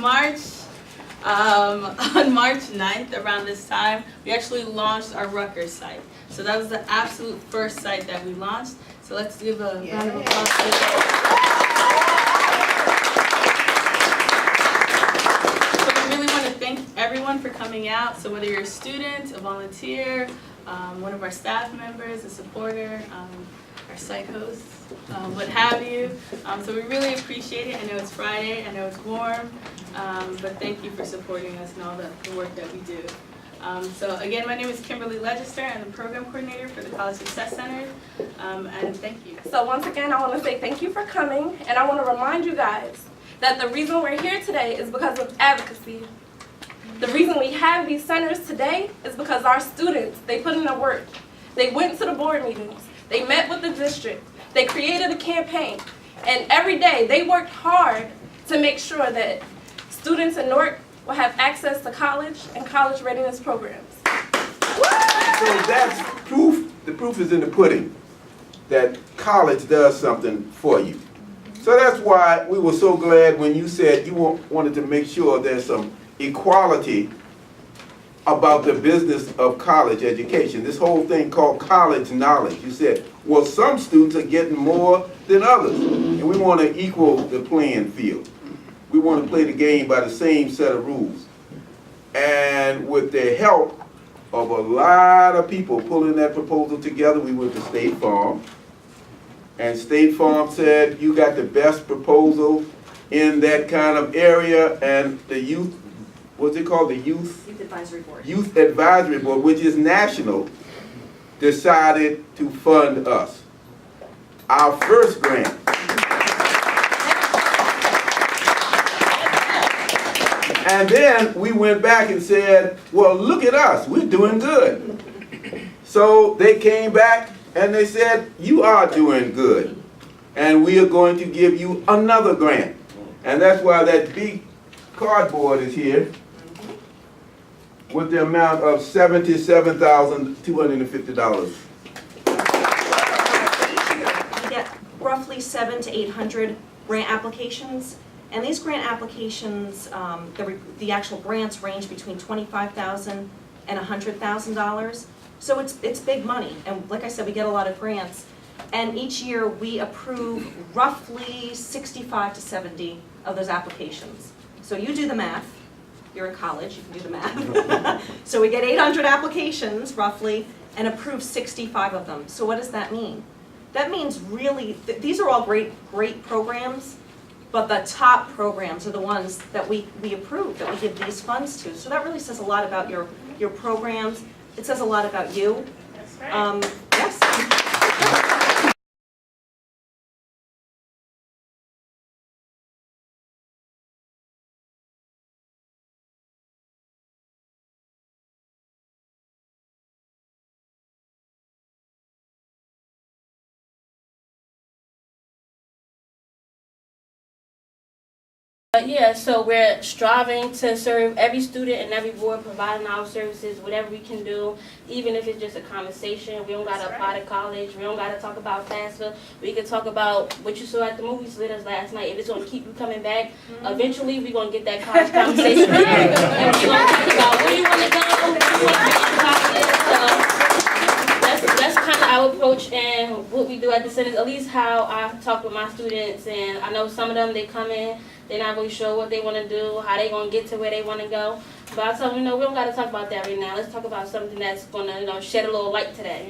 March. On March 9th, around this time, we actually launched our Rutgers site. So that was the absolute first site that we launched. So let's give a round of applause for that. So we really want to thank everyone for coming out. So whether you're a student, a volunteer, one of our staff members, a supporter, our site host, what have you. So we really appreciate it. I know it's Friday, I know it's warm, but thank you for supporting us and all the work that we do. So again, my name is Kimberly Legister. I'm the program coordinator for the College Success Center, and thank you. So once again, I want to say thank you for coming, and I want to remind you guys that the reason we're here today is because of advocacy. The reason we have these centers today is because our students, they put in the work. They went to the board meetings. They met with the district. They created a campaign. And every day, they worked hard to make sure that students in Newark will have access to college and college readiness programs. So that's proof. The proof is in the pudding that college does something for you. So that's why we were so glad when you said you wanted to make sure there's some equality about the business of college education. This whole thing called college knowledge. You said, well, some students are getting more than others, and we want to equal the playing field. We want to play the game by the same set of rules. And with the help of a lot of people pulling that proposal together, we went to State Farm. And State Farm said, you got the best proposal in that kind of area, and the youth, what's it called, the Youth Advisory Board. Youth Advisory Board, which is national, decided to fund us. Our first grant. And then we went back and said, well, look at us, we're doing good. So they came back and they said, you are doing good. And we are going to give you another grant. And that's why that big cardboard is here with the amount of $77,250. We get roughly 700 to 800 grant applications, and these grant applications, the actual grants range between $25,000 and $100,000. So it's big money, and like I said, we get a lot of grants, and each year we approve roughly 65 to 70 of those applications. So you do the math. You're in college, you can do the math. So we get 800 applications, roughly, and approve 65 of them. So what does that mean? That means really, these are all great programs, but the top programs are the ones that we approve, that we give these funds to. So that really says a lot about your programs. It says a lot about you. That's right. Yes. Yeah, so we're striving to serve every student and every board, providing our services, whatever we can do, even if it's just a conversation. We don't got to apply to college. We don't got to talk about FAFSA. We can talk about what you saw at the movies with us last night. If it's going to keep you coming back, eventually we're going to get that college conversation in there. And we're going to talk about where you want to go, who you want to be in college. So that's kind of our approach and what we do at the center, at least how I talk with my students. And I know some of them, they come in, they're not really sure what they want to do, how they going to get to where they want to go. But I tell them, we don't got to talk about that right now. Let's talk about something that's going to, shed a little light to that.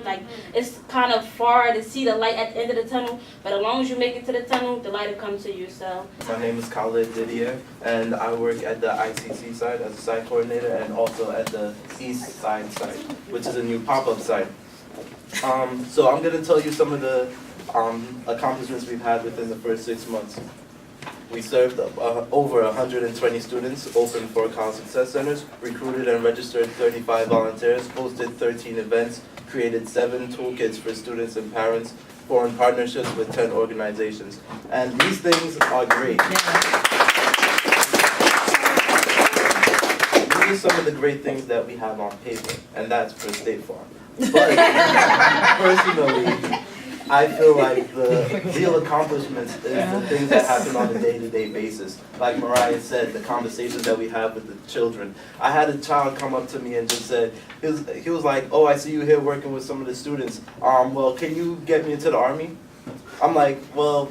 Like it's kind of far to see the light at the end of the tunnel, but as long as you make it to the tunnel, the light will come to you. So my name is Khalid Didier, and I work at the ICC side as a site coordinator, and also at the East Side site, which is a new pop-up site. So I'm going to tell you some of the accomplishments we've had within the first 6 months. We served over 120 students, opened 4 college success centers, recruited and registered 35 volunteers, hosted 13 events, created 7 toolkits for students and parents, formed partnerships with 10 organizations. And these things are great. These are some of the great things that we have on paper, and that's for State Farm. But personally, I feel like the real accomplishments is the things that happen on a day-to-day basis. Like Mariah said, the conversations that we have with the children. I had a child come up to me and just said, he was like, oh, I see you here working with some of the students. Well, can you get me into the Army? I'm like, well,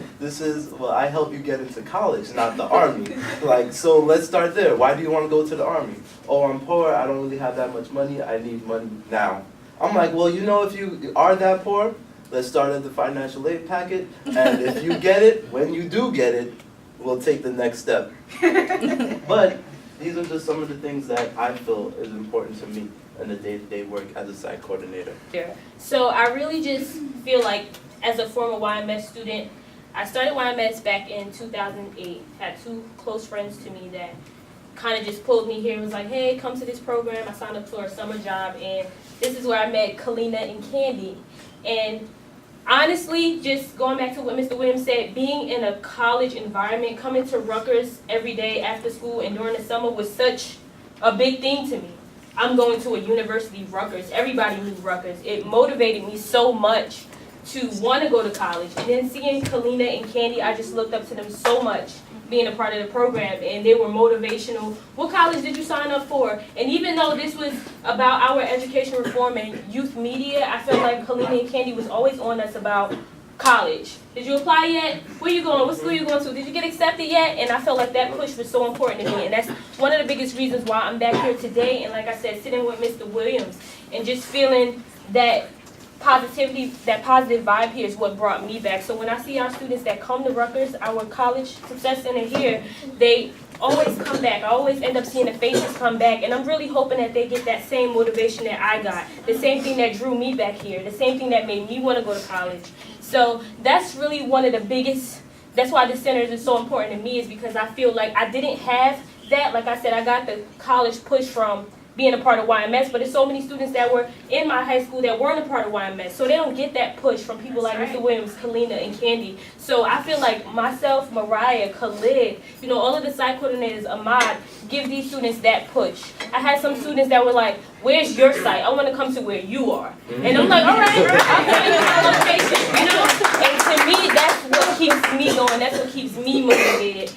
I help you get into college, not the Army. Like, so let's start there. Why do you want to go to the Army? Oh, I'm poor, I don't really have that much money, I need money now. I'm like, well, you know, if you are that poor, let's start at the financial aid packet, and if you get it, when you do get it, we'll take the next step. But these are just some of the things that I feel is important to me in the day-to-day work as a site coordinator. So I really just feel like, as a former YMS student, I started YMS back in 2008. Had two close friends to me that kind of just pulled me here and was like, hey, come to this program. I signed up for a summer job, and this is where I met Kalina and Candy. And honestly, just going back to what Mr. Williams said, being in a college environment, coming to Rutgers every day after school and during the summer was such a big thing to me. I'm going to a university, Rutgers. Everybody knew Rutgers. It motivated me so much to want to go to college. And then seeing Kalina and Candy, I just looked up to them so much being a part of the program, and they were motivational. What college did you sign up for? And even though this was about our education reform and youth media, I felt like Kalina and Candy was always on us about college. Did you apply yet? Where you going? What school you going to? Did you get accepted yet? And I felt like that push was so important to me, and that's one of the biggest reasons why I'm back here today. And like I said, sitting with Mr. Williams and just feeling that positivity, that positive vibe here is what brought me back. So when I see our students that come to Rutgers, our college success center here, they always come back. I always end up seeing the faces come back, and I'm really hoping that they get that same motivation that I got, the same thing that drew me back here, the same thing that made me want to go to college. So that's really one of the biggest, that's why this center is so important to me, is because I feel like I didn't have that. Like I said, I got the college push from being a part of YMS, but there's so many students that were in my high school that weren't a part of YMS, so they don't get that push from people like Mr. Williams, Kalina, and Candy. So I feel like myself, Mariah, Khalid, you know, all of the site coordinators, Ahmad, give these students that push. I had some students that were like, where's your site? I want to come to where you are. And I'm like, all right, I'll tell you my location, you know? And to me, that's what keeps me going. That's what keeps me motivated.